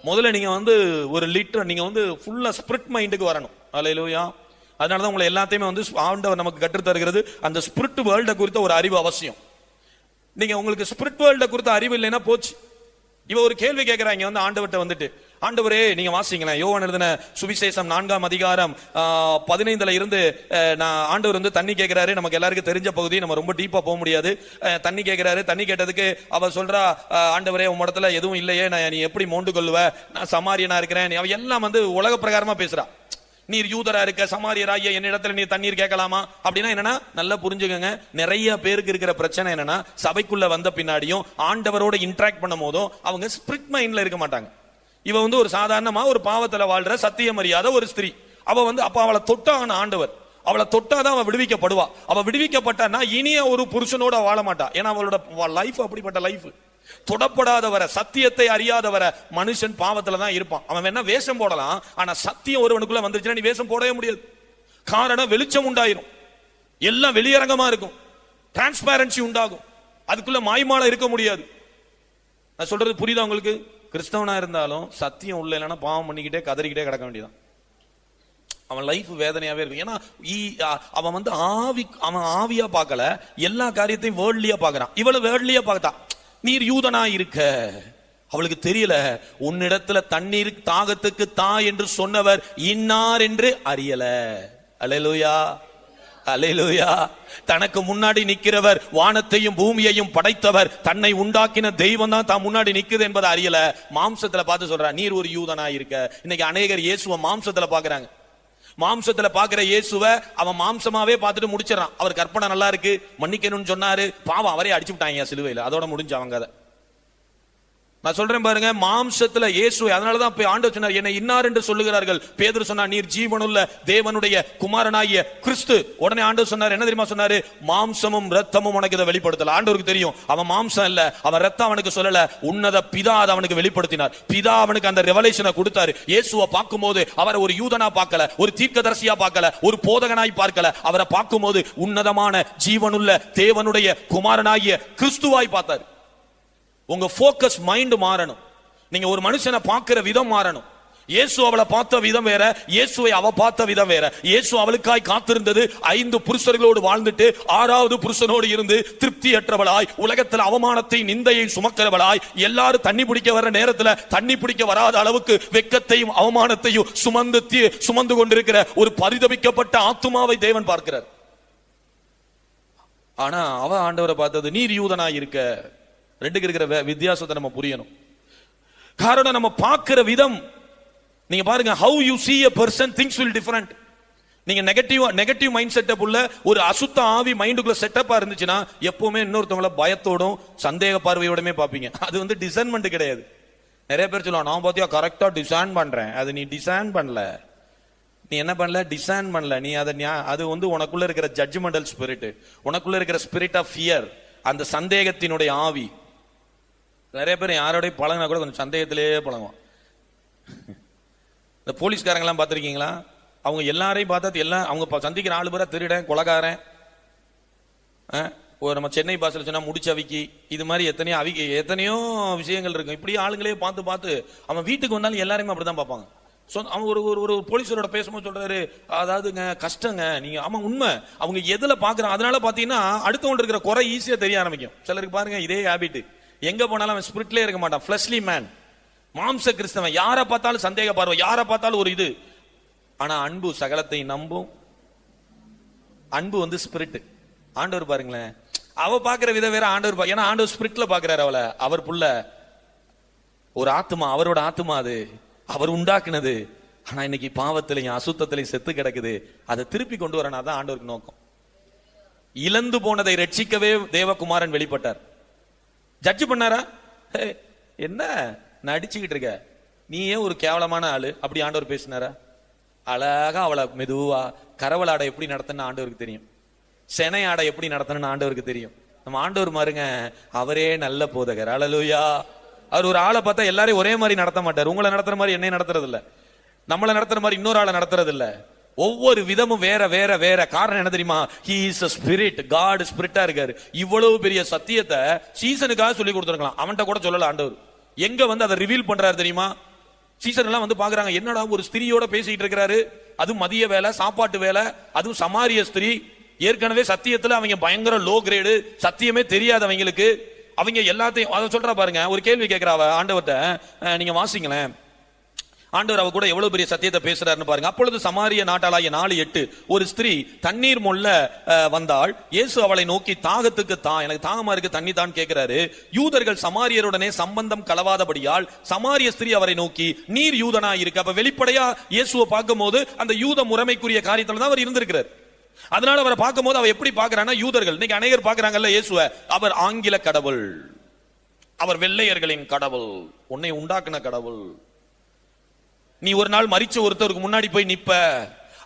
முதல்ல நீங்க வந்து ஒரு லிட்டர் நீங்க வந்து ஃபுல்லா ஸ்பிரிட் மைண்டுக்கு வரணும். அல்லேலூயா. அதனாலதான் உங்களை எல்லாத்தையுமே வந்து ஆண்டவர் நமக்கு கற்றுத் தருகிறது. அந்த ஸ்பிரிட் வேர்ல்ட குறித்த ஒரு அறிவு அவசியம். நீங்க உங்களுக்கு ஸ்பிரிட் வேர்ல்ட குறித்த அறிவு இல்லைன்னா போச்சு. இவ ஒரு கேள்வி கேட்கிறாங்க வந்து ஆண்டவர்கிட்ட வந்துட்டு, ஆண்டவரே நீங்க வாசிங்களேன் யோவான் எழுதின சுவிசேஷம் 4ஆம் அதிகாரம் 15 இருந்து ஆண்டவர் வந்து தண்ணி கேட்கிறாரு. நமக்கு எல்லாருக்கும் தெரிஞ்ச பகுதி, நம்ம ரொம்ப டீப்பா போக முடியாது. தண்ணி கேட்கிறாரு. தண்ணி கேட்டதுக்கு அவ சொல்றா, ஆண்டவரே உன் இடத்துல எதுவும் இல்லையே, நீ எப்படி மோண்டு கொள்ளுவ, நான் சமாரியனா இருக்கிறேன். அவ எல்லாம் வந்து உலக பிரகாரமா பேசுறா. நீர் யூதரா இருக்க, சமாரியராகிய என்னிடத்துல நீர் தண்ணீர் கேட்கலாமா அப்படின்னா என்னன்னா, நல்லா புரிஞ்சுக்கங்க. நிறைய பேருக்கு இருக்கிற பிரச்சனை என்னன்னா, சபைக்குள்ள வந்த பின்னாடியும் ஆண்டவரோட இன்டராக்ட் பண்ணும் போதும் அவங்க ஸ்பிரிட் மைண்ட்ல இருக்க மாட்டாங்க. இவ வந்து ஒரு சாதாரணமா ஒரு பாவத்துல வாழ்ற சத்தியம் அறியாத ஒரு ஸ்திரீ. அவ வந்து அப்ப அவளை தொட்டான ஆண்டவர், அவளை தொட்டாதான் அவ விடுவிக்கப்படுவா. அவ விடுவிக்கப்பட்டான்னா இனிய ஒரு புருஷனோட வாழ மாட்டா. ஏன்னா அவளோட லைஃப் அப்படிப்பட்ட லைஃப். தொடப்படாதவரை, சத்தியத்தை அறியாதவர மனுஷன் பாவத்துல தான் இருப்பான். அவன் வேணா வேஷம் போடலாம், ஆனா சத்தியம் ஒருவனுக்குள்ள வந்துருச்சுன்னா நீ வேஷம் போடவே முடியாது. காரணம் வெளிச்சம் உண்டாயிரும், எல்லாம் வெளியரங்கமா இருக்கும், டிரான்ஸ்பேரன்சி உண்டாகும், அதுக்குள்ள மாய்மால இருக்க முடியாது. நான் சொல்றது புரியுதா உங்களுக்கு? கிறிஸ்தவனா இருந்தாலும் சத்தியம் உள்ள இல்லைன்னா பாவம் பண்ணிக்கிட்டே கதறிக்கிட்டே கிடக்க வேண்டியதான். அவன் லைஃப் வேதனையாவே இருக்கும். ஏன்னா அவன் வந்து அவன் ஆவியா பார்க்கல, எல்லா காரியத்தையும் வேர்ல்ட்லியா பாக்குறான். இவ்வளவு வேர்ல்ட்லியா பார்த்தா, நீர் யூதனா இருக்க, அவளுக்கு தெரியல உன்னிடத்துல தண்ணீர் தாகத்துக்கு தா என்று சொன்னவர் இன்னார் என்று அறியல. அல்லேலூயா, அல்லேலூயா. தனக்கு முன்னாடி நிக்கிறவர், வானத்தையும் பூமியையும் படைத்தவர், தன்னை உண்டாக்கின தெய்வம் தான் தான் முன்னாடி நிக்குது என்பதை அறியல. மாம்சத்துல பார்த்து சொல்ற நீர் ஒரு யூதனா இருக்க. இன்னைக்கு அநேகர் இயேசுவை மாம்சத்துல பாக்குறாங்க. மாம்சத்துல பாக்குற இயேசுவை அவன் மாம்சமாவே பார்த்துட்டு முடிச்சிடறான். அவர் கற்பனை நல்லா இருக்கு, மன்னிக்கணும்னு சொன்னாரு, பாவம் அவரே அடிச்சு விட்டாங்க சிலுவையில, அதோட முடிஞ்சு அவங்க கதை. நான் சொல்றேன் பாருங்க, மாம்சத்துல இயேசுவை, அதனாலதான் போய் ஆண்டவர் சொன்னார் என்னை இன்னார் என்று சொல்லுகிறார்கள். பேதுரு சொன்னார் நீர் ஜீவனுள்ள தேவனுடைய குமாரனாகிய கிறிஸ்து. உடனே ஆண்டவர் சொன்னார் என்ன தெரியுமா சொன்னாரு? மாம்சமும் ரத்தமும் உனக்கு இதை வெளிப்படுத்தல. ஆண்டவருக்கு தெரியும் அவன் மாம்சம் இல்ல, அவன் ரத்தம் அவனுக்கு சொல்லல, உன்னத பிதா அதை அவனுக்கு வெளிப்படுத்தினார். பிதா அவனுக்கு அந்த ரெவலேஷனை கொடுத்தாரு. இயேசுவை பார்க்கும் போது அவரை ஒரு யூதனா பார்க்கல, ஒரு தீர்க்கதரிசியா பார்க்கல, ஒரு போதகனாய் பார்க்கல. அவரை பார்க்கும் போது உன்னதமான ஜீவனுள்ள தேவனுடைய குமாரனாகிய கிறிஸ்துவாய் பார்த்தாரு. உங்க போக்கஸ் மைண்ட் மாறணும். நீங்க ஒரு மனுஷனை பார்க்கிற விதம் மாறணும். இயேசு அவளை பார்த்த விதம் வேற, இயேசுவை அவ பார்த்த விதம் வேற. இயேசு அவளுக்காய் காத்திருந்தது 5 புருஷர்களோடு வாழ்ந்துட்டு 6வது புருஷனோடு இருந்து திருப்தியற்றவளாய், உலகத்தில் அவமானத்தை நிந்தையை சுமக்கிறவளாய், எல்லாரும் தண்ணி பிடிக்க வர நேரத்தில் தண்ணி பிடிக்க வராத அளவுக்கு வெட்கத்தையும் அவமானத்தையும் சுமந்து கொண்டிருக்கிற ஒரு பரிதபிக்கப்பட்ட ஆத்துமாவை தேவன் பார்க்கிறார். ஆனா அவ ஆண்டவரை பார்த்தது நீர் யூதனாய் இருக்க. ரெண்டுக்கு இருக்கிற வித்தியாசத்தை நம்ம புரியணும். காரணம் நம்ம பார்க்கிற விதம். நீங்க பாருங்க, how you see a person, things will different. நீங்க நெகட்டிவ் மைண்ட் செட்டப் உள்ள ஒரு அசுத்த ஆவி மைண்டுக்குள்ள செட்டப்பா இருந்துச்சுன்னா எப்பவுமே இன்னொருத்தவங்கள பயத்தோடும் சந்தேக பார்வையோடமே பார்ப்பீங்க. அது வந்து டிசைன்மெண்ட் கிடையாது. நிறைய பேர் சொல்லுவாங்க நான் பாத்தியா கரெக்டா டிசைன் பண்றேன். அது நீ டிசைன் பண்ணல, நீ என்ன பண்ணல, டிசைன் பண்ணல. நீ அது வந்து உனக்குள்ள இருக்கிற ஜட்ஜ்மெண்டல் ஸ்பிரிட், உனக்குள்ள இருக்கிற ஸ்பிரிட் ஆஃப் ஃபியர், அந்த சந்தேகத்தினுடைய ஆவி. நிறைய பேர் யாரோடய பழகினா கூட கொஞ்சம் சந்தேகத்திலேயே பழகுவான். இந்த போலீஸ்காரங்கெல்லாம் பார்த்துருக்கீங்களா? அவங்க எல்லாரையும் பார்த்தா எல்லாம் அவங்க சந்திக்கிற 4 பேரா திருடன், கொலைகாரன், நம்ம சென்னை பாஷையில் சொன்னா முடிச்சவிக்கி, இது மாதிரி எத்தனையோ விஷயங்கள் இருக்கும். இப்படி ஆளுங்களே பார்த்து அவன் வீட்டுக்கு வந்தாலும் எல்லாருமே அப்படிதான் பார்ப்பாங்க. அவன் ஒரு போலீஸரோட பேசும்போது சொல்றாரு, அதாவதுங்க கஷ்டங்க நீங்க. ஆமா உண்மை. அவங்க எதுல பாக்குறான், அதனால பாத்தீங்கன்னா அடுத்தவங்க இருக்கிற குறை ஈஸியா தெரிய ஆரம்பிக்கும். சிலருக்கு பாருங்க இதே ஹேபிட், எங்க போனாலும் அவன் ஸ்பிரிட்லயே இருக்க மாட்டான், ஃபிளஷ்லி மேன், மாம்ச கிறிஸ்தவன். யாரை பார்த்தாலும் சந்தேக பார்வை, யாரை பார்த்தாலும் ஒரு இது. ஆனா அன்பு சகலத்தை நம்பும். அன்பு வந்து ஸ்பிரிட். ஆண்டவர் பாருங்களேன், அவ பாக்குற வித வேற, ஆண்டவர் ஏன்னா ஆண்டவர் ஸ்பிரிட்ல பாக்குறாரு அவளை. அவர் புள்ள ஒரு ஆத்மா, அவரோட ஆத்மா, அது அவர் உண்டாக்குனது. ஆனா இன்னைக்கு பாவத்திலையும் அசுத்தத்திலையும் செத்து கிடக்குது. அதை திருப்பி கொண்டு வரணும், அதான் ஆண்டவருக்கு நோக்கம். இழந்து போனதை ரட்சிக்கவே தேவகுமாரன் வெளிப்பட்டார். ஜட்ஜ் பண்ணாரா? என்ன நடிச்சுக்கிட்டு இருக்க, நீ ஏன் ஒரு கேவலமான ஆளு அப்படி ஆண்டவர் பேசினாரா? அழகா அவளை மெதுவா கரவல் ஆடை எப்படி நடத்தணும்னு ஆண்டவருக்கு தெரியும், செனை ஆடை எப்படி நடத்தணும்னு ஆண்டவருக்கு தெரியும். நம்ம ஆண்டவர் மாருங்க, அவரே நல்ல போதகர். அல்லேலூயா. அவர் ஒரு ஆளை பார்த்தா எல்லாரையும் ஒரே மாதிரி நடத்த மாட்டார். உங்களை நடத்துற மாதிரி என்னை நடத்துறது இல்ல, நம்மளை நடத்துற மாதிரி இன்னொரு ஆளை நடத்துறது இல்ல. ஒவ்வொரு விதமும் வேற வேற வேற. காரணம் என்ன தெரியுமா? He is a spirit. God ஸ்பிரிட்டா இருக்காரு. இவ்வளவு பெரிய சத்தியத்தை சீசனுக்காக சொல்லி கொடுத்துருக்கலாம், அவன்கிட்ட கூட சொல்லல ஆண்டவர். எங்க வந்து அதை ரிவீல் பண்றாரு தெரியுமா? சீசர் எல்லாம் வந்து பாக்குறாங்க, என்னடா ஒரு ஸ்திரியோட பேசிட்டு இருக்கிறாரு, அது மதிய வேலை, சாப்பாட்டு வேலை, அதுவும் சமாரிய ஸ்திரீ. ஏற்கனவே சத்தியத்துல அவங்க பயங்கர லோ கிரேடு, சத்தியமே தெரியாது அவங்களுக்கு. அவங்க எல்லாத்தையும் அதை சொல்றா பாருங்க. ஒரு கேள்வி கேட்கிறாவ ஆண்டவர்கிட்ட, நீங்க வாசிங்களேன், ஆண்டவர் அவ கூட எவ்வளவு பெரிய சத்தியத்தை பேசுறாருன்னு பாருங்க. அப்பொழுது சமாரிய நாட்டாளாகிய 4:8, ஒரு ஸ்திரீ தண்ணீர் மொள்ள வந்தாள். இயேசு அவளை நோக்கி, தாகத்துக்கு எனக்கு தாகமா இருக்கு, தண்ணி தான் கேட்கிறாரு. யூதர்கள் சமாரியருடனே சம்பந்தம் கலவாதபடியால் சமாரிய ஸ்திரீ அவரை நோக்கி, நீர் யூதனா இருக்கு. அப்ப வெளிப்படையா இயேசுவை பார்க்கும் போது அந்த யூத முறைமைக்குரிய காரியத்துல தான் அவர் இருந்திருக்கிறார். அதனால அவரை பார்க்கும் போது அவ எப்படி பார்க்கிறான்னா, யூதர்கள் இன்னைக்கு அநேகர் பார்க்கிறாங்கல்ல இயேசுவை, அவர் ஆங்கில கடவுள், அவர் வெள்ளையர்களின் கடவுள், உன்னை உண்டாக்குன கடவுள். நீ ஒரு நாள் மரிச்ச ஒருத்தருக்கு முன்னாடி போய் நிப்ப,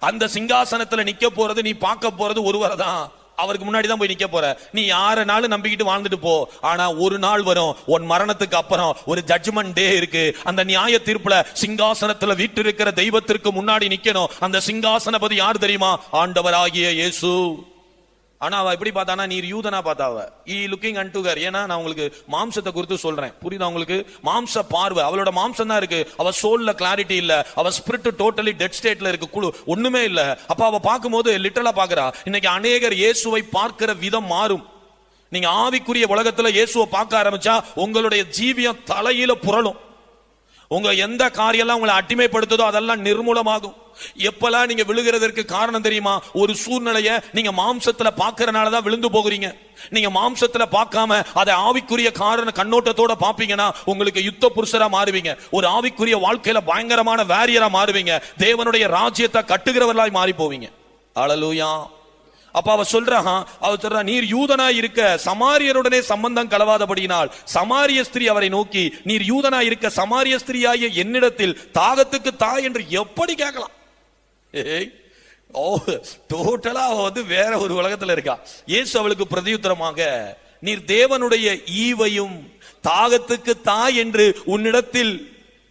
அந்த சிங்காசனத்துல நிக்க போறது, நீ பார்க்க போறது ஒருவரை தான், அவருக்கு முன்னாடி தான் போய் நிக்க போற. நீ யாரனாலும் நம்பிக்கிட்டு வாழ்ந்துட்டு போ, ஆனா ஒரு நாள் வரும், உன் மரணத்துக்கு அப்புறம் ஒரு ஜட்ஜ்மெண்ட் டே இருக்கு. அந்த நியாய தீர்ப்புல சிங்காசனத்துல வீற்றிருக்கிற தெய்வத்திற்கு முன்னாடி நிக்கணும். அந்த சிங்காசனபதி யார் தெரியுமா? ஆண்டவராகிய இயேசு. ஆனா அவ எப்படி பார்த்தானா, நீர் யூதனா பார்த்தாவ, ஈ லுக்கிங் அன்டு ஹர். ஏன்னா நான் உங்களுக்கு மாம்சத்தை குறித்து சொல்றேன், புரியுதா உங்களுக்கு? மாம்ச பார்வை, அவளோட மாம்சம் தான் இருக்கு, அவ சோல்ல கிளாரிட்டி இல்ல, அவ ஸ்பிரிட் டோட்டலி டெட் ஸ்டேட்ல இருக்கு, குழு ஒண்ணுமே இல்ல. அப்ப அவ பார்க்கும்போது லிட்டரலா பாக்குறா. இன்னைக்கு அநேகர் இயேசுவை பார்க்கிற விதம் மாறும். நீங்க ஆவிக்குரிய உலகத்துல இயேசுவை பார்க்க ஆரம்பிச்சா உங்களுடைய ஜீவியம் தலையில புரளும். உங்க எந்த காரியெல்லாம் உங்களை அடிமைப்படுத்துதோ அதெல்லாம் நிர்மூலமாகும். எப்பெல்லாம் நீங்க விழுகிறதற்கு காரணம் தெரியுமா? ஒரு சூழ்நிலைய நீங்க மாம்சத்துல பாக்குறதுனாலதான் விழுந்து போகிறீங்க. நீங்க மாம்சத்துல பார்க்காம அதை ஆவிக்குரிய காரண கண்ணோட்டத்தோட பாப்பீங்கன்னா உங்களுக்கு யுத்த புருஷரா மாறுவீங்க. ஒரு ஆவிக்குரிய வாழ்க்கையில பயங்கரமான வாரியரா மாறுவீங்க. தேவனுடைய ராஜ்யத்தை கட்டுகிறவர்களாய் மாறி போவீங்க. ஹல்லேலூயா. அப்ப அவ சொல்றா, நீர் யூதனா இருக்க சமாரியருடனே சம்பந்தம் கலவாதபடியினால் சமாரிய ஸ்திரீ அவரை நோக்கி, நீர் யூதனா இருக்க சமாரிய ஸ்திரீயாகிய என்னிடத்தில் தாகத்துக்கு தா என்று எப்படி கேட்கலாம்? டோட்டலா வந்து வேற ஒரு உலகத்துல இருக்கா. இயேசு அவளுக்கு பிரதியுத்தரமாக, நீர் தேவனுடைய ஈவையும் தாகத்துக்கு தா என்று உன்னிடத்தில்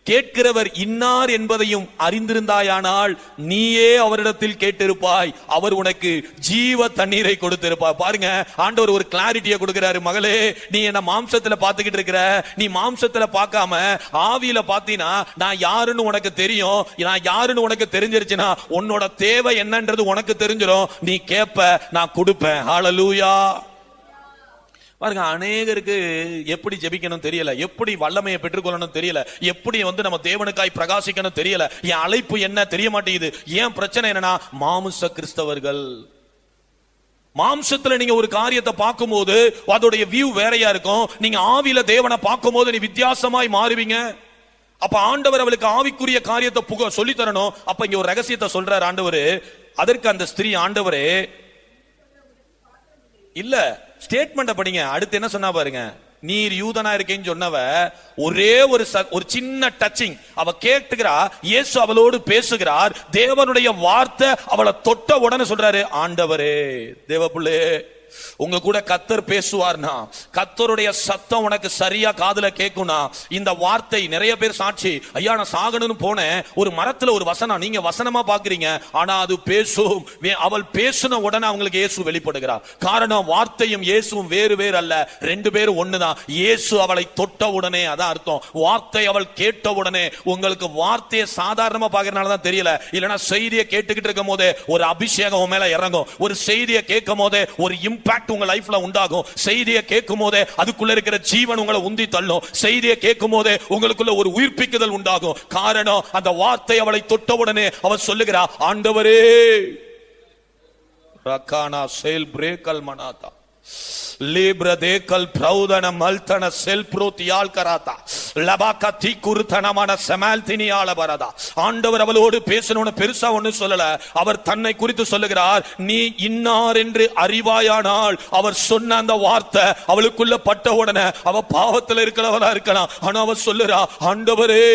கேட்கிறவர் இன்னார் என்பதையும் அறிந்திருந்தாயானால் நீயே அவரிடத்தில் கேட்டிருப்பாய், அவர் உனக்கு ஜீவ தண்ணீரை கொடுத்திருப்பார். பாருங்க, ஆண்டவர் ஒரு கிளாரிட்டியை கொடுக்கிறாரு. மகளே, நீ என்ன மாம்சத்துல பாத்துக்கிட்டு இருக்கிற, நீ மாம்சத்துல பார்க்காம ஆவியில பாத்தீனா நான் யாருன்னு உனக்கு தெரியும். நான் யாருன்னு உனக்கு தெரிஞ்சிருச்சுன்னா உன்னோட தேவை என்னன்றது உனக்கு தெரிஞ்சிடும். நீ கேப்ப, நான் கொடுப்பேன். ஹல்லேலூயா. பாருங்க, அநேகருக்கு எப்படி ஜெபிக்கணும் தெரியல, எப்படி வல்லமையை பெற்றுக்கொள்ளணும் தெரியல, எப்படி வந்து நம்ம தேவனுக்காய் பிரகாசிக்கணும் தெரியல. என் அழைப்பு என்ன தெரிய மாட்டேங்குது. ஏன் பிரச்சனை என்னன்னா, மாம்ச கிறிஸ்தவர்கள். மாம்சத்துல நீங்க ஒரு காரியத்தை பார்க்கும்போது அதோடைய வியூ வேறையா இருக்கும். நீங்க ஆவியில தேவனை பார்க்கும்போது நீ வித்தியாசமாய் மாறுவீங்க. அப்ப ஆண்டவர் அவளுக்கு ஆவிக்குரிய காரியத்தை சொல்லி தரணும். அப்ப இங்க ஒரு ரகசியத்தை சொல்றாரு ஆண்டவர். அதற்கு அந்த ஸ்திரீ, ஆண்டவரே இல்ல, ஸ்டேட்மெண்ட் படிங்க. அடுத்து என்ன சொன்னா பாருங்க, நீர் யூதனா இருக்கேன்னு சொன்னவ ஒரே ஒரு சின்ன டச்சிங் அவ கேட்டுக்கிறா. இயேசு அவளோடு பேசுகிறார். தேவனுடைய வார்த்தை அவளை தொட்ட உடனே சொல்றாரு, ஆண்டவரே, தேவப்புள்ளே, உங்க கூட கத்தர் பேசுவார்னா, கத்தருடைய சத்தம் உனக்கு சரியா காதுல கேட்கும்னா, இந்த வார்த்தை நிறைய பேர் சாட்சி, ஐயா நான் சாகணும்னு போனேன், ஒரு மரத்துல ஒரு வசனம், நீங்க வசனமா பாக்குறீங்க, ஆனா அது பேசும். அவள் பேசுன உடனே அவங்களுக்கு இயேசு வெளிப்படுகிறார். காரணம், வார்த்தையும் இயேசுவும் வேறு வேறு அல்ல, ரெண்டு பேரும் ஒண்ணுதான். இயேசு அவளை தொட்ட உடனே, அதான் அர்த்தம். வார்த்தை அவள் கேட்ட உடனே. உங்களுக்கு வார்த்தையை சாதாரணமா பாக்குறதுனாலதான் தெரியல, இல்லைன்னா செய்தியை கேட்டுக்கிட்டு இருக்கும் போதே ஒரு அபிஷேகம் மேல இறங்கும். ஒரு செய்தியை கேட்கும் போதே ஒரு இம்பாக்ட் உங்க லைஃப்ல உண்டாகும். செய்தியை கேட்கும் போதே அதுக்குள்ள இருக்கிற ஜீவன் உங்களை உந்தி தள்ளும். செய்தியை கேட்கும் போதே உங்களுக்குள்ள ஒரு உயிர்ப்பிக்குதல் உண்டாகும். காரணம், அந்த வார்த்தை அவளை தொட்டவுடனே அவர் சொல்லுகிறா, ஆண்டவரே, ரக்கானா சேல் பிரேக்கல் மனாதா லிப்ர தேக்கல் பிரௌதன மல்தன செல் புரோத்தியால் கராதா லபாகா தீக்குருத்தனமான சமால்தினியால வரதா. ஆண்டவர் அவளோடு பேசணும்னு பெருசா ஒண்ணு சொல்லல. அவர் தன்னை குறித்து சொல்லுகிறார், நீ இன்னார் என்று அறிவாயானால். அவர் சொன்ன அந்த வார்த்தை அவளுக்குள்ள பட்ட உடனே அவ பாவத்துல இருக்கிறவளா இருக்கலாம், ஆனா அவர் சொல்லுறா, ஆண்டவரே,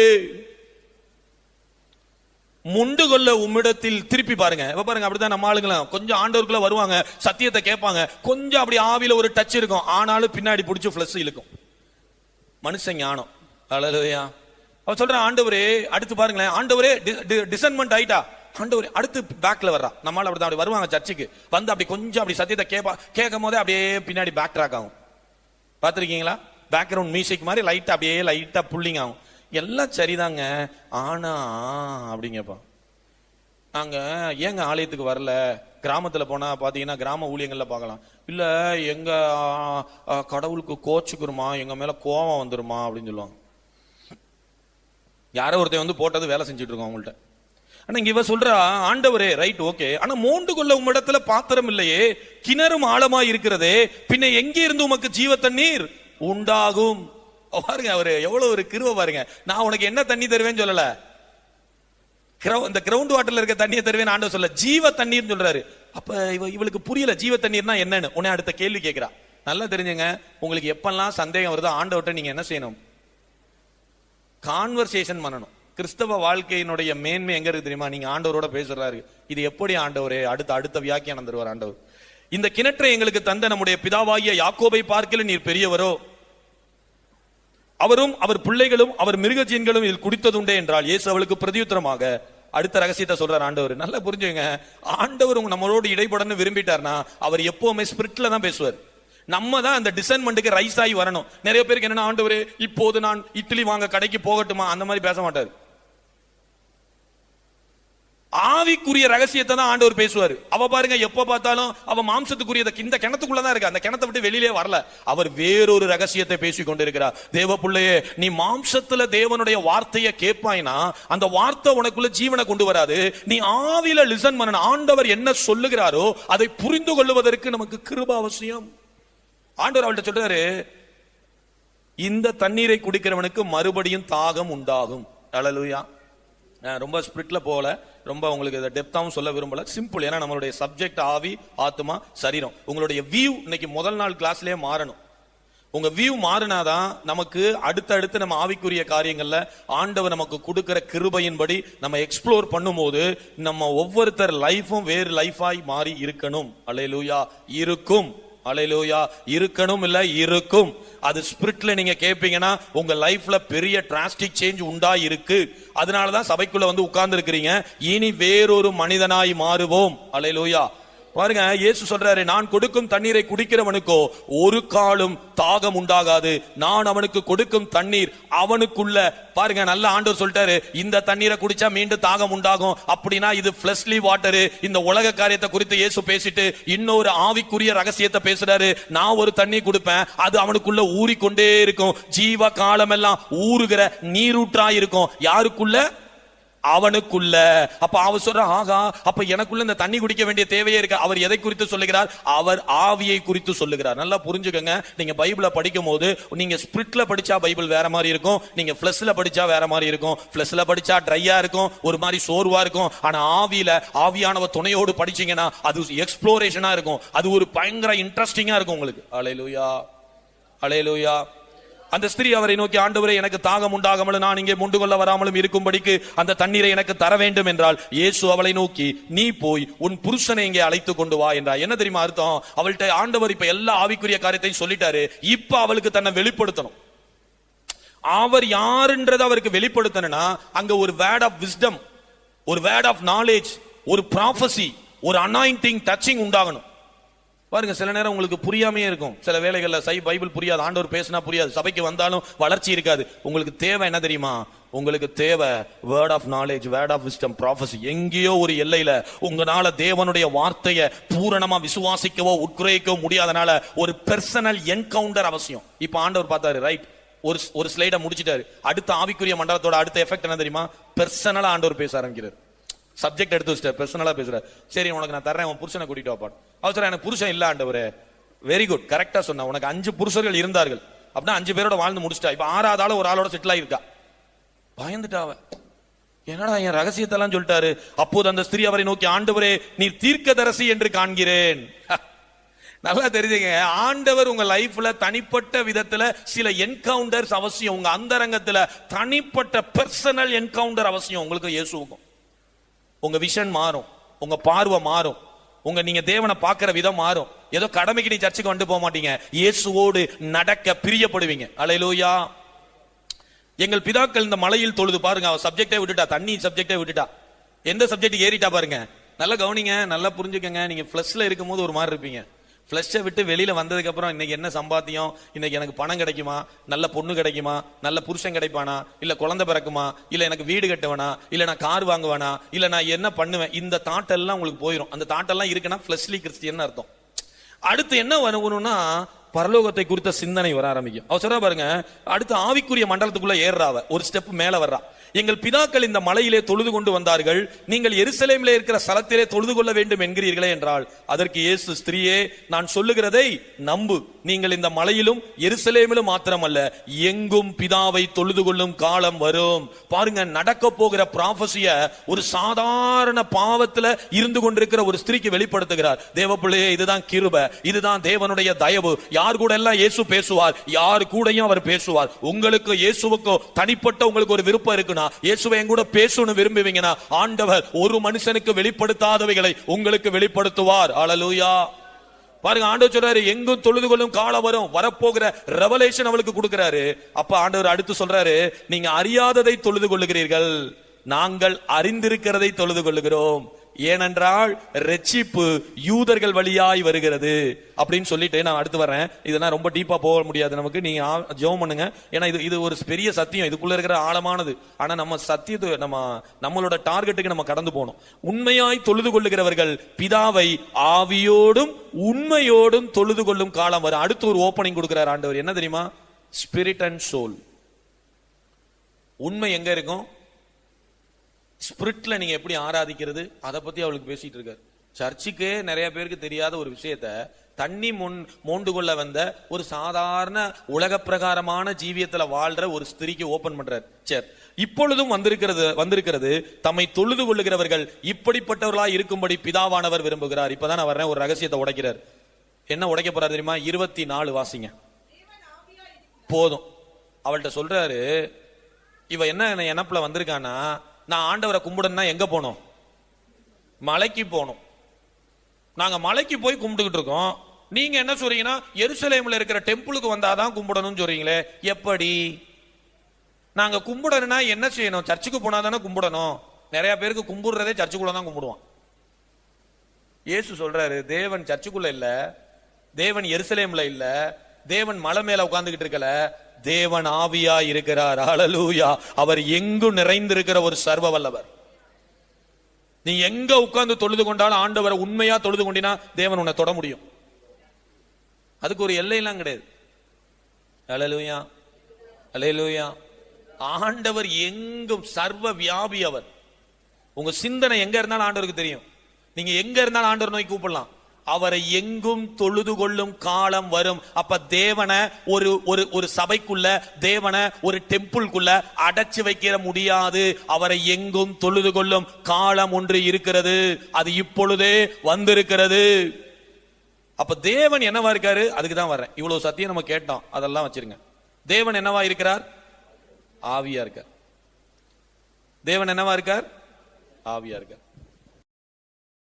முண்டு கொள்ள உம்மிடத்தில். திருப்பி பாருங்க, பாருங்க, அப்படிதான் நம்ம ஆளுங்களாம் கொஞ்சம் ஆண்டவருக்குள்ள வருவாங்க, சத்தியத்தை கேட்பாங்க, கொஞ்சம் அப்படி ஆவியில ஒரு டச் இருக்கும், ஆனாலும் பின்னாடி பிடிச்சி பிளஸ் இழுக்கும். மனுஷன் ஞானம். ஹல்லேலூயா. அவ சொல்ற, ஆண்டவரே, அடுத்து பாருங்களேன், ஆண்டவரே டிசன்மெண்ட் ஆயிட்டா, ஆண்டவரே, அடுத்து பேக்ல வர்றா. நம்மளால அப்படிதான் அப்படி வருவாங்க சர்ச்சுக்கு வந்து, அப்படி கொஞ்சம் அப்படி சத்தியத்தை கேட்கும் போதே அப்படியே பின்னாடி பேக் ட்ராக் ஆகும். பாத்திருக்கீங்களா? பேக்ரவுண்ட் மியூசிக் மாதிரி லைட்டா அப்படியே லைட்டா புல்லிங் ஆகும். எல்லாம் சரிதாங்க, ஆனா அப்படிங்கப்பா. நாங்க ஏங்க ஆலயத்துக்கு வரல? கிராமத்துல போனா பாத்தீங்கன்னா கிராம ஊழியங்கள்ல பார்க்கலாம். இல்ல எங்க கடவுளுக்கு கோச்சுக்குருமா, எங்க மேல கோபம் வந்துருமா அப்படின்னு சொல்லுவாங்க. யாரோ ஒருத்தன் வந்து போட்டது வேலை செஞ்சுட்டு இருக்கோம் அவங்கள்ட்ட. ஆனா இங்க இவ சொல்றா, ஆண்டவரே ரைட் ஓகே, ஆனா மோண்டு கொள்ள உம்மிடத்துல பாத்திரம் இல்லையே, கிணறும் ஆழமா இருக்கிறதே, பின்ன எங்கே இருந்து உமக்கு ஜீவ தண்ணீர் உண்டாகும்? பாருங்க அவரு எவ்வளவு ஒரு கிருபை பாருங்க. நான் உனக்கு என்ன தண்ணி தருவேன்னு சொல்லல, இந்த கிரவுண்ட் வாட்டர்ல இருக்க தண்ணியை தருவேன் ஆண்டவர் சொல்ல, ஜீவ தண்ணீர் சொல்றாரு. அப்ப இவளுக்கு புரியல ஜீவ தண்ணீர்னா என்னன்னு. உடனே அடுத்த கேள்வி கேட்கிறா. நல்லா தெரிஞ்சுங்க, உங்களுக்கு எப்பெல்லாம் சந்தேகம் வருதோ ஆண்டவர்கிட்ட நீங்க என்ன செய்யணும்? கான்வர்சேஷன் பண்ணணும். கிறிஸ்தவ வாழ்க்கையினுடைய மேன்மை எங்க இருக்கு தெரியுமா? நீங்க ஆண்டவரோட பேசுறாரு, இது எப்படி ஆண்டவரே, அடுத்த வியாக்கியானம் தருவார் ஆண்டவர். இந்த கிணற்றை எங்களுக்கு தந்த நம்முடைய பிதாவாகிய யாக்கோபை பார்க்கல நீர் பெரியவரோ, அவரும் அவர் பிள்ளைகளும் அவர் மிருகஜீன்களும் இதில் குடித்ததுண்டே என்றால், இயேசு அவளுக்கு பிரதியுத்தரமாக அடுத்த ரகசியத்தை சொல்றார் ஆண்டவர். நல்லா புரிஞ்சுங்க, ஆண்டவர் நம்மளோடு இடைப்படன்னு விரும்பிட்டார்னா அவர் எப்பவுமே ஸ்பிரிட்ல தான் பேசுவார். நம்ம தான் அந்த டிசைன்மெண்ட்டுக்கு ரைஸ் ஆகி வரணும். நிறைய பேருக்கு என்னன்னா, ஆண்டவரே இப்போது நான் இட்லி வாங்க கடைக்கு போகட்டுமா, அந்த மாதிரி பேச மாட்டார். ஆவிக்குரிய ரகசியத்தை தான் ஆண்டவர் பேசுவார். அவ பாருங்க எப்ப பார்த்தாலும் அவ மாம்சத்துக்குரிய இந்த கிணத்துக்குள்ளதான் இருக்கா, அந்த கிணத்தை விட்டு வெளியிலே வரல. அவர் வேறொரு ரகசியத்தை பேசிக் கொண்டிருக்கிறார். தேவ பிள்ளையே, நீ மாம்சத்துல தேவனுடைய வார்த்தையை கேட்பாய்னா அந்த வார்த்தை உனக்குள்ள ஜீவனை கொண்டு வராது. நீ ஆவில லிசன் பண்ணணும். ஆண்டவர் என்ன சொல்லுகிறாரோ அதை புரிந்து கொள்வதற்கு நமக்கு கிருபை அவசியம். ஆண்டவர் அவள்கிட்ட சொல்றாரு, இந்த தண்ணீரை குடிக்கிறவனுக்கு மறுபடியும் தாகம் உண்டாகும். அல்லேலூயா. ரொம்ப ஸ்பிரிட்ல போல, ரொம்ப உங்களுக்கு டெப்தாவும் சொல்ல விரும்பல, சிம்பிள். ஏன்னா நம்மளுடைய சப்ஜெக்ட் ஆவி, ஆத்மா, சரீரம். உங்களுடைய வியூ இன்னைக்கு முதல் நாள் கிளாஸ்லயே மாறணும். உங்க வியூ மாறினாதான் நமக்கு அடுத்தடுத்து நம்ம ஆவிக்குரிய காரியங்கள்ல ஆண்டவர் நமக்கு கொடுக்கிற கிருபையின்படி நம்ம எக்ஸ்ப்ளோர் பண்ணும்போது நம்ம ஒவ்வொருத்தர் லைஃபும் வேறு லைஃபாய் மாறி இருக்கணும். அல்லேலூயா. இருக்கும். அல்லேலூயா. இருக்கணும் இல்ல, இருக்கும். அது ஸ்பிரிட்ல நீங்க கேட்பீங்கன்னா உங்க லைஃப்ல பெரிய டிராஸ்டிக் சேஞ்ச் உண்டா இருக்கு. அதனாலதான் சபைக்குள்ள வந்து உட்கார்ந்து இருக்கிறீங்க. இனி வேறொரு மனிதனாய் மாறுவோம். அல்லேலூயா. பாருங்க, இயேசு சொல்றாரு, நான் கொடுக்கும் தண்ணீரை குடிக்கிறவனுக்கோ ஒரு காலும் தாகம் உண்டாகாது. நான் அவனுக்கு கொடுக்கும் தண்ணீர் அவனுக்குள்ள, பாருங்க நல்ல ஆண்டவர் சொல்லிட்டாரு, இந்த தண்ணீரை குடிச்சா மீண்டும் தாகம் உண்டாகும். அப்படின்னா இது ஃப்ளஷ்லி வாட்டரு. இந்த உலக காரியத்தை குறித்து இயேசு பேசிட்டு இன்னொரு ஆவிக்குரிய ரகசியத்தை பேசுறாரு. நான் ஒரு தண்ணி கொடுப்பேன், அது அவனுக்குள்ள ஊறிக்கொண்டே இருக்கும். ஜீவ காலம் எல்லாம் ஊறுகிற நீரூற்றா இருக்கும். யாருக்குள்ள? அவனுக்குள்ள. அப்ப அவர் சொல்ற, ஆகா, அப்ப எனக்குள்ள இந்த தண்ணி குடிக்க வேண்டிய தேவையே இருக்கு. அவர் எதை குறித்து சொல்லுகிறார்? அவர் ஆவியை குறித்து சொல்லுகிறார். நல்லா புரிஞ்சுக்கங்க. நீங்க பைபிளை படிக்கும் போது நீங்க ஸ்பிரிட்ல படிச்சா பைபிள் வேற மாதிரி இருக்கும், நீங்க ஃபிளஷ்ல படிச்சா வேற மாதிரி இருக்கும். ஃபிளஷ்ல படிச்சா ட்ரையா இருக்கும், ஒரு மாதிரி சோர்வா இருக்கும். ஆனா ஆவியில ஆவியானவ துணையோடு படிச்சீங்கன்னா அது எக்ஸ்ப்ளோரேஷனா இருக்கும். அது ஒரு பயங்கர இன்ட்ரெஸ்டிங்கா இருக்கும் உங்களுக்கு. அல்லேலூயா. அல்லேலூயா. அந்த ஸ்திரீ அவரை நோக்கி, ஆண்டவரே எனக்கு தாகம் உண்டாகாமலும் நான் இங்கே முண்டு கொள்ள வராமலும் இருக்கும்படிக்கு அந்த தண்ணீரை எனக்கு தர வேண்டும் என்றால், இயேசு அவளை நோக்கி, நீ போய் உன் புருஷனை இங்கே அழைத்து கொண்டு வா என்றார். என்ன தெரியுமா அர்த்தம்? அவள்கிட்ட ஆண்டவர் இப்ப எல்லா ஆவிக்குரிய காரியத்தையும் சொல்லிட்டாரு. இப்ப அவளுக்கு தன்னை வெளிப்படுத்தணும். அவர் யாருன்றது அவருக்கு வெளிப்படுத்தணும்னா அங்க ஒரு வேர்ட் ஆஃப் விஸ்டம், ஒரு வேர்ட் ஆஃப் நாலேஜ், ஒரு ப்ராஃபசி, ஒரு அனாயிண்டிங் டச்சிங் உண்டாகணும். பாருங்க, சில நேரம் உங்களுக்கு புரியாமே இருக்கும். சில வேளைகள்ல பைபிள் புரியாது, ஆண்டவர் பேசினா புரியாது, சபைக்கு வந்தாலும் வளர்ச்சி இருக்காது. உங்களுக்கு தேவை என்ன தெரியுமா? உங்களுக்கு தேவை word of knowledge, word of wisdom, prophecy. எங்கேயோ ஒரு எல்லையில உங்களால தேவனுடைய வார்த்தையை பூரணமா விசுவாசிக்கவோ உட்குறைக்கவோ முடியாதனால ஒரு பெர்சனல் என்கவுண்டர் அவசியம். இப்ப ஆண்டவர் பார்த்தாரு, ரைட், ஒரு ஸ்லைட முடிச்சிட்டாரு. அடுத்த ஆவிக்குரிய மண்டலத்தோட அடுத்த எஃபெக்ட் என்ன தெரியுமா? பெர்சனலா ஆண்டவர் பேச ஆரம்பிக்கிறார். சப்ஜெக்ட் எடுத்து வச்சிட்டார், பெர்சனலா பேசுறாரு. சரி, உனக்கு நான் தர்றேன், உன் புருஷனை கூட்டிட்டு வாப்பாடு. அவர் சொல்ற, எனக்கு புருஷன் இல்ல ஆண்டவரே. வெரி குட், கரெக்டா சொன்ன. உனக்கு 5 புருஷர்கள் இருந்தார்கள், அப்படின்னா 5 பேரோட வாழ்ந்து முடிச்சிட்டா. இப்ப 6வது ஆள ஒரு ஆளோட செட்டில் ஆயிருக்கா. பயந்துட்டாவ, என்னடா என் ரகசியத்தெல்லாம் சொல்லிட்டாரு. அப்போது அந்த ஸ்திரீ அவரை நோக்கி, ஆண்டவரே நீர் தீர்க்கதரிசி என்று காண்கிறேன். நல்லா தெரிஞ்சுங்க, ஆண்டவர் உங்க லைஃப்ல தனிப்பட்ட விதத்துல சில என்கவுண்டர்ஸ் அவசியம். உங்க அந்தரங்கத்துல தனிப்பட்ட பெர்சனல் என்கவுண்டர் அவசியம். உங்களுக்கு இயேசுவுக்கும் உங்க விஷன் மாறும், உங்க பார்வை மாறும், நீங்க தேவனை பார்க்கிற விதம் மாறும். ஏதோ கடமைக்கு நீ சர்ச்சுக்கு வந்து போக மாட்டீங்க, இயேசுவோடு நடக்க பிரியப்படுவீங்க. அல்லேலூயா. எங்கள் பிதாக்கள் இந்த மலையில் தொழுது, பாருங்க, அவ சப்ஜெக்டே விட்டுட்டா, தண்ணி சப்ஜெக்டே விட்டுட்டா, எந்த சப்ஜெக்ட் ஏறிட்டா பாருங்க. நல்லா கவனிங்க, நல்லா புரிஞ்சுக்கங்க. நீங்க ஃபிளஷ்ல இருக்கும் போது ஒரு மாதிரி இருப்பீங்க, ஃபிளஷை விட்டு வெளியில வந்ததுக்கு அப்புறம் இன்னைக்கு என்ன சம்பாத்தியம், இன்னைக்கு எனக்கு பணம் கிடைக்குமா, நல்ல பொண்ணு கிடைக்குமா, நல்ல புருஷன் கிடைப்பானா, இல்ல குழந்தை பிறக்குமா, இல்ல எனக்கு வீடு கட்டுவேனா, இல்ல நான் கார் வாங்குவேனா, இல்ல நான் என்ன பண்ணுவேன், இந்த தாட் எல்லாம் உங்களுக்கு போயிடும். அந்த தாட் எல்லாம் இருக்குன்னா ஃபிளஷ்லி கிறிஸ்டியன் அர்த்தம். அடுத்து என்ன வரணும்னா பரலோகத்தை குறித்த சிந்தனை வர ஆரம்பிக்கும். அவர் சொல்ற பாருங்க, அடுத்து ஆவிக்குரிய மண்டலத்துக்குள்ள ஏறாவ ஒரு ஸ்டெப் மேல வர்றா. எங்கள் பிதாக்கள் இந்த மலையிலே தொழுது கொண்டு வந்தார்கள், நீங்கள் எருசலேமிலே இருக்கிற ஸ்தலத்திலே தொழுது கொள்ள வேண்டும் என்கிறீர்களே என்றால், அதற்கு இயேசு, ஸ்திரீயே, நான் சொல்லுகிறதை நம்பு, நீங்கள் இந்த மலையிலும் எருசலேமிலும் மாத்திரமல்ல எங்கும் பிதாவை தொழுது கொள்ளும் காலம் வரும். பாருங்க, நடக்க போகிற ப்ராபசிய ஒரு சாதாரண பாவத்துல இருந்து கொண்டிருக்கிற ஒரு ஸ்திரீக்கு வெளிப்படுத்துகிறார். தேவப்பிள்ளையே, இதுதான் கிருபை, இதுதான் தேவனுடைய தயவு. யார் கூட எல்லாம் இயேசு பேசுவார், யார் கூடயும் அவர் பேசுவார். உங்களுக்கு இயேசுவுக்கு தனிப்பட்ட உங்களுக்கு ஒரு விருப்பம் இருக்குன்னா, இயேசுவை என் கூட பேசணும் விரும்புவீங்கன்னா, ஆண்டவர் ஒரு மனுஷனுக்கு வெளிப்படுத்தாதவைகளை உங்களுக்கு வெளிப்படுத்துவார். ஹல்லேலூயா. பாருங்க, ஆண்டவர் சொல்றாரு, எங்கும் தொழுது கொள்ளும் காலம் வரும். வரப்போகிற ரெவலேஷன் அவளுக்கு கொடுக்கிறாரு. அப்ப ஆண்டவர் அடுத்து சொல்றாரு, நீங்க அறியாததை தொழுது கொள்ளுகிறீர்கள், நாங்கள் அறிந்திருக்கிறதை தொழுது கொள்ளுகிறோம். ஏனென்றால் ரட்சிப்பு யூதர்கள் வழியாய் வருகிறது அப்படின்னு சொல்லிட்டு நான் அடுத்து வரேன். இதெல்லாம் ரொம்ப டீப்பா போக முடியாது நமக்கு, நீங்க ஜெபம் பண்ணுங்க. ஏன்னா இது ஒரு பெரிய சத்தியம், இதுக்குள்ள இருக்கிற ஆழமானது. ஆனா நம்ம சத்தியத்தை நம்மளோட டார்கெட்டுக்கு நம்ம கடந்து போகணும். உண்மையாய் தொழுது கொள்ளுகிறவர்கள் பிதாவை ஆவியோடும் உண்மையோடும் தொழுது கொள்ளும் காலம் வரும். அடுத்து ஒரு ஓபனிங் கொடுக்கிறார் ஆண்டவர். என்ன தெரியுமா? Spirit and soul. உண்மை எங்க இருக்கும்? ஸ்பிரிட்ல நீங்க எப்படி ஆராதிக்கிறது, அதை பத்தி அவளுக்கு பேசிட்டு இருக்காரு. சர்ச்சுக்கே நிறைய பேருக்கு தெரியாத ஒரு விஷயத்த தண்ணி மோண்டு கொள்ள வந்த ஒரு சாதாரண உலக பிரகாரமான ஜீவியத்துல வாழ்ற ஒரு ஸ்திரீக்கு ஓபன் பண்றாரு. சரி, இப்பொழுதும் வந்திருக்கிறது தம்மை தொழுது கொள்ளுகிறவர்கள் இப்படிப்பட்டவர்களாய் இருக்கும்படி பிதாவானவர் விரும்புகிறார். இப்பதான் நான் வர்றேன், ஒரு ரகசியத்தை உடைக்கிறார். என்ன உடைக்க போறாரு தெரியுமா? 24 வாசிங்க போதும். அவள்கிட்ட சொல்றாரு, இவ என்ன நினப்புல வந்திருக்கானா, நான் ஆண்டவரை கும்பிடணும்னா எங்க போனோம்? மலைக்கு போனோம். நாங்க மலைக்கு போய் கும்பிட்டுக்கிட்டு இருக்கோம். நீங்க என்ன சொல்றீங்கன்னா, எருசலேம்ல இருக்கிற டெம்பிளுக்கு வந்தாதான் கும்பிடணும்னு சொல்றீங்களே, எப்படி? நாங்க கும்பிடணும்னா என்ன செய்யணும்? சர்ச்சுக்கு போனாதானே கும்பிடணும். நிறைய பேருக்கு கும்பிடுறதே சர்ச்சுக்குள்ள தான் கும்பிடுவான். இயேசு சொல்றாரு, தேவன் சர்ச்சுக்குள்ள இல்ல, தேவன் எருசலேம்ல இல்ல, தேவன் மலை மேல உட்கார்ந்துகிட்டு இருக்கல, தேவன் ஆவியா இருக்கிறார். ஹல்லேலூயா. அவர் எங்கும் நிறைந்திருக்கிற ஒரு சர்வ வல்லவர். நீ எங்க உட்கார்ந்து தொழுது கொண்டாலும் ஆண்டவரை உண்மையா தொழுது கொண்டினா தேவன் உன்னை தொட முடியும். அதுக்கு ஒரு எல்லையெல்லாம் கிடையாது. ஹல்லேலூயா, ஹல்லேலூயா. ஆண்டவர் எங்கும் சர்வ வியாபி. அவர் உங்க சிந்தனை எங்க இருந்தாலும் ஆண்டவருக்கு தெரியும். நீங்க எங்க இருந்தாலும் ஆண்டவர் நோக்கி கூப்பிடலாம். அவரை எங்கும் தொழுது கொள்ளும் காலம் வரும். அப்ப தேவனை ஒரு சபைக்குள்ள, தேவனை ஒரு டெம்பிள்குள்ள அடைச்சு வைக்க முடியாது. அவரை எங்கும் தொழுது கொள்ளும் காலம் ஒன்று இருக்கிறது. அது இப்பொழுதே வந்திருக்கிறது. அப்ப தேவன் என்னவா இருக்காரு? அதுக்குதான் வர்றேன். இவ்வளவு சத்தியம் நம்ம கேட்டோம், அதெல்லாம் வச்சிருங்க. தேவன் என்னவா இருக்கிறார்? ஆவியா இருக்கார். தேவன் என்னவா இருக்கார்? ஆவியா இருக்கார்.